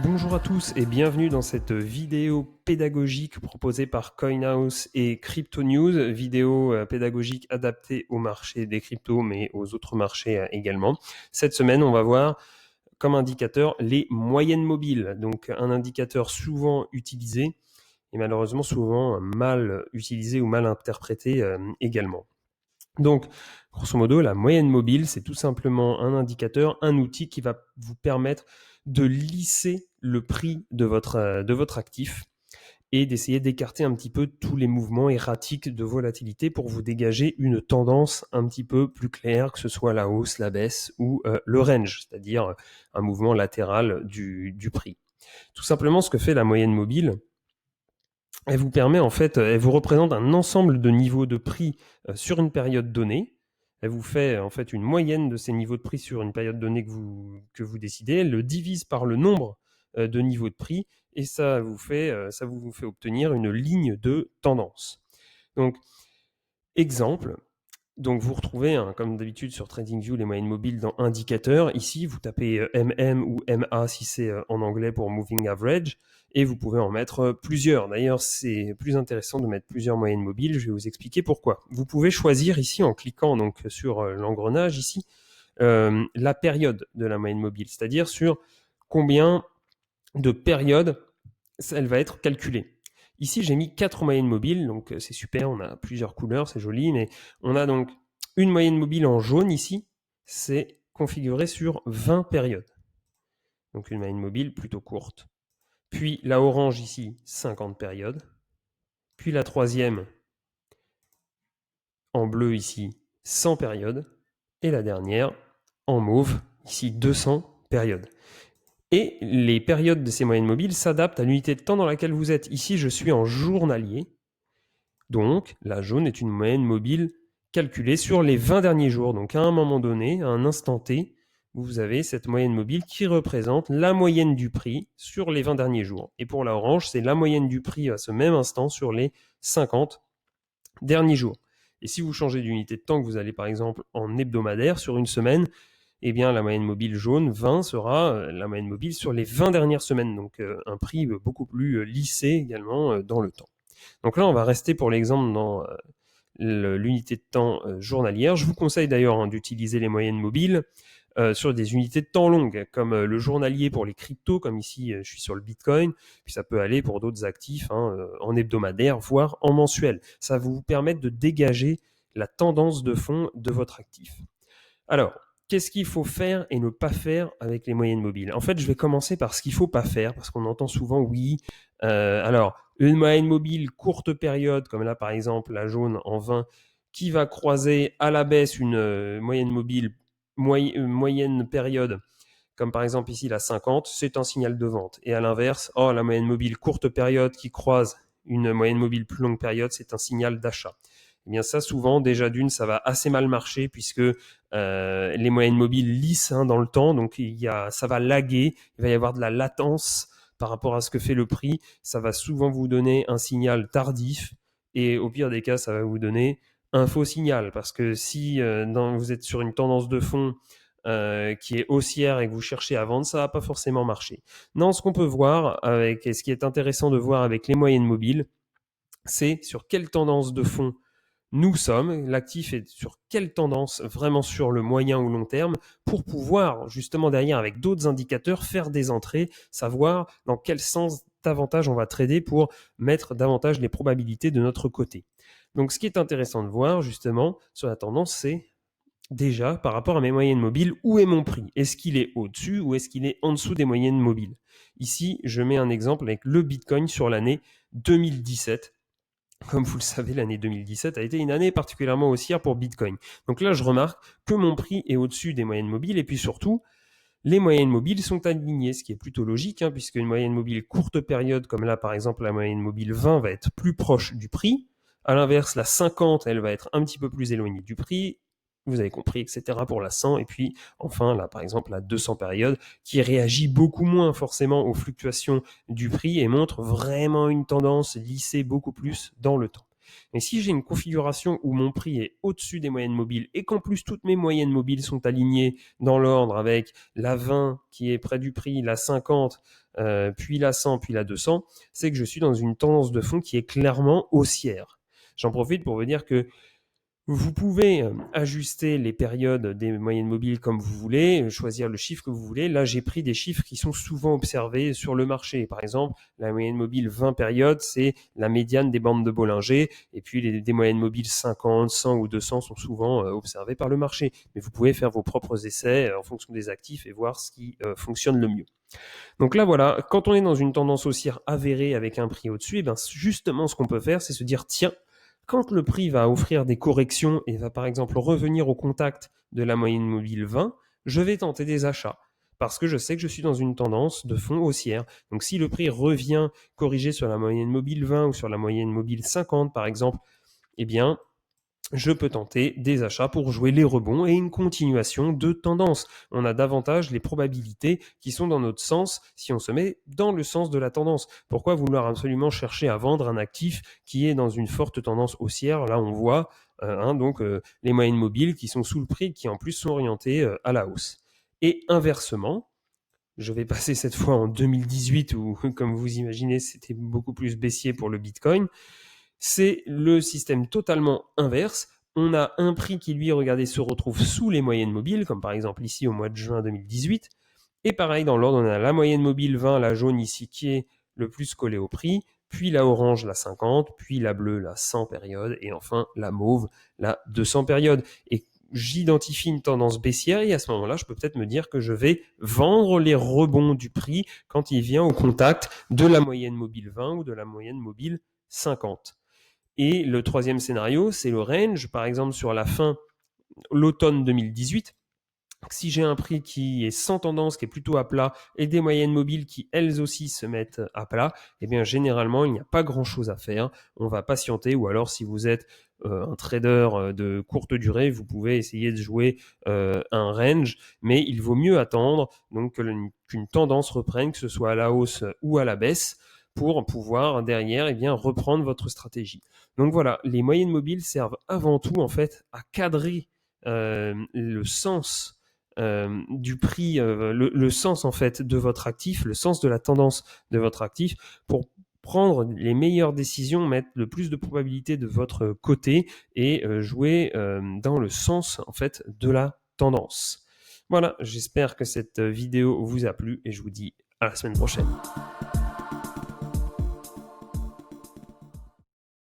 Bonjour à tous et bienvenue dans cette vidéo pédagogique proposée par CoinHouse et Crypto News, vidéo pédagogique adaptée au marché des cryptos mais aux autres marchés également. Cette semaine, on va voir comme indicateur les moyennes mobiles, donc un indicateur souvent utilisé et malheureusement souvent mal utilisé ou mal interprété également. Donc, grosso modo, la moyenne mobile, c'est tout simplement un indicateur, un outil qui va vous permettre de lisser le prix de votre actif et d'essayer d'écarter un petit peu tous les mouvements erratiques de volatilité pour vous dégager une tendance un petit peu plus claire, que ce soit la hausse, la baisse ou le range, c'est-à-dire un mouvement latéral du prix. Tout simplement, ce que fait la moyenne mobile, elle vous permet en fait, elle vous représente un ensemble de niveaux de prix sur une période donnée. Elle vous fait en fait une moyenne de ces niveaux de prix sur une période donnée que vous décidez. Elle le divise par le nombre de niveaux de prix et ça vous fait obtenir une ligne de tendance. Donc, exemple. Donc vous retrouvez, comme d'habitude sur TradingView, les moyennes mobiles dans indicateurs. Ici, vous tapez MM ou MA si c'est en anglais pour Moving Average, et vous pouvez en mettre plusieurs. D'ailleurs, c'est plus intéressant de mettre plusieurs moyennes mobiles. Je vais vous expliquer pourquoi. Vous pouvez choisir ici, en cliquant donc sur l'engrenage ici, la période de la moyenne mobile, c'est-à-dire sur combien de périodes elle va être calculée. Ici, j'ai mis 4 moyennes mobiles, donc c'est super, on a plusieurs couleurs, c'est joli, mais on a donc une moyenne mobile en jaune ici, c'est configuré sur 20 périodes. Donc une moyenne mobile plutôt courte. Puis la orange ici, 50 périodes. Puis la troisième, en bleu ici, 100 périodes. Et la dernière, en mauve, ici, 200 périodes. Et les périodes de ces moyennes mobiles s'adaptent à l'unité de temps dans laquelle vous êtes. Ici, je suis en journalier. Donc, la jaune est une moyenne mobile calculée sur les 20 derniers jours. Donc, à un moment donné, à un instant T, vous avez cette moyenne mobile qui représente la moyenne du prix sur les 20 derniers jours. Et pour la orange, c'est la moyenne du prix à ce même instant sur les 50 derniers jours. Et si vous changez d'unité de temps, que vous allez par exemple en hebdomadaire sur une semaine, eh bien la moyenne mobile jaune 20 sera la moyenne mobile sur les 20 dernières semaines. Donc un prix beaucoup plus lissé également dans le temps. Donc là, on va rester pour l'exemple dans l'unité de temps journalière. Je vous conseille d'ailleurs d'utiliser les moyennes mobiles sur des unités de temps longues, comme le journalier pour les cryptos, comme ici je suis sur le Bitcoin, puis ça peut aller pour d'autres actifs en hebdomadaire, voire en mensuel. Ça va vous permettre de dégager la tendance de fond de votre actif. Alors, qu'est-ce qu'il faut faire et ne pas faire avec les moyennes mobiles? En fait, je vais commencer par ce qu'il ne faut pas faire, parce qu'on entend souvent, oui, alors, une moyenne mobile courte période, comme là par exemple la jaune en 20, qui va croiser à la baisse une moyenne mobile moyenne période, comme par exemple ici la 50, c'est un signal de vente. Et à l'inverse, la moyenne mobile courte période qui croise une moyenne mobile plus longue période, c'est un signal d'achat. Eh bien ça, souvent, déjà d'une, ça va assez mal marcher puisque les moyennes mobiles lissent dans le temps, donc ça va laguer, il va y avoir de la latence par rapport à ce que fait le prix. Ça va souvent vous donner un signal tardif et au pire des cas, ça va vous donner un faux signal parce que si vous êtes sur une tendance de fond qui est haussière et que vous cherchez à vendre, ça va pas forcément marcher. Non, ce qu'on peut voir et ce qui est intéressant de voir avec les moyennes mobiles, c'est sur quelle tendance de fond nous sommes, l'actif est sur quelle tendance vraiment sur le moyen ou long terme pour pouvoir justement derrière avec d'autres indicateurs faire des entrées, savoir dans quel sens davantage on va trader pour mettre davantage les probabilités de notre côté. Donc ce qui est intéressant de voir justement sur la tendance, c'est déjà par rapport à mes moyennes mobiles, où est mon prix? Est-ce qu'il est au-dessus ou est-ce qu'il est en dessous des moyennes mobiles? Ici, je mets un exemple avec le Bitcoin sur l'année 2017. Comme vous le savez, l'année 2017 a été une année particulièrement haussière pour Bitcoin. Donc là, je remarque que mon prix est au-dessus des moyennes mobiles et puis surtout, les moyennes mobiles sont alignées, ce qui est plutôt logique, puisque une moyenne mobile courte période, comme là par exemple la moyenne mobile 20, va être plus proche du prix. À l'inverse, la 50, elle va être un petit peu plus éloignée du prix. Vous avez compris, etc. pour la 100. Et puis enfin, là par exemple, la 200 période, qui réagit beaucoup moins forcément aux fluctuations du prix et montre vraiment une tendance lissée beaucoup plus dans le temps. Mais si j'ai une configuration où mon prix est au-dessus des moyennes mobiles et qu'en plus toutes mes moyennes mobiles sont alignées dans l'ordre avec la 20 qui est près du prix, la 50, puis la 100, puis la 200, c'est que je suis dans une tendance de fond qui est clairement haussière. J'en profite pour vous dire que vous pouvez ajuster les périodes des moyennes mobiles comme vous voulez, choisir le chiffre que vous voulez. Là, j'ai pris des chiffres qui sont souvent observés sur le marché. Par exemple, la moyenne mobile 20 périodes, c'est la médiane des bandes de Bollinger. Et puis, des moyennes mobiles 50, 100 ou 200 sont souvent observées par le marché. Mais vous pouvez faire vos propres essais en fonction des actifs et voir ce qui fonctionne le mieux. Donc là, voilà, quand on est dans une tendance haussière avérée avec un prix au-dessus, et bien justement, ce qu'on peut faire, c'est se dire, tiens, quand le prix va offrir des corrections et va par exemple revenir au contact de la moyenne mobile 20, je vais tenter des achats parce que je sais que je suis dans une tendance de fond haussière. Donc si le prix revient corrigé sur la moyenne mobile 20 ou sur la moyenne mobile 50 par exemple, eh bien, je peux tenter des achats pour jouer les rebonds et une continuation de tendance. On a davantage les probabilités qui sont dans notre sens si on se met dans le sens de la tendance. Pourquoi vouloir absolument chercher à vendre un actif qui est dans une forte tendance haussière? Là, on voit les moyennes mobiles qui sont sous le prix, qui en plus sont orientées à la hausse. Et inversement, je vais passer cette fois en 2018 où, comme vous imaginez, c'était beaucoup plus baissier pour le Bitcoin. C'est le système totalement inverse. On a un prix qui, lui, regardez, se retrouve sous les moyennes mobiles, comme par exemple ici au mois de juin 2018. Et pareil, dans l'ordre, on a la moyenne mobile 20, la jaune ici, qui est le plus collée au prix, puis la orange, la 50, puis la bleue, la 100 période, et enfin la mauve, la 200 période. Et j'identifie une tendance baissière et à ce moment-là, je peux peut-être me dire que je vais vendre les rebonds du prix quand il vient au contact de la moyenne mobile 20 ou de la moyenne mobile 50. Et le troisième scénario, c'est le range, par exemple sur la fin, l'automne 2018. Si j'ai un prix qui est sans tendance, qui est plutôt à plat, et des moyennes mobiles qui elles aussi se mettent à plat, eh bien généralement il n'y a pas grand-chose à faire. On va patienter, ou alors si vous êtes un trader de courte durée, vous pouvez essayer de jouer un range, mais il vaut mieux attendre donc qu'une tendance reprenne, que ce soit à la hausse ou à la baisse, pour pouvoir derrière reprendre votre stratégie. Donc voilà, les moyennes mobiles servent avant tout en fait à cadrer le sens du prix, le sens en fait de votre actif, le sens de la tendance de votre actif pour prendre les meilleures décisions, mettre le plus de probabilité de votre côté et jouer dans le sens en fait de la tendance. Voilà, j'espère que cette vidéo vous a plu et je vous dis à la semaine prochaine.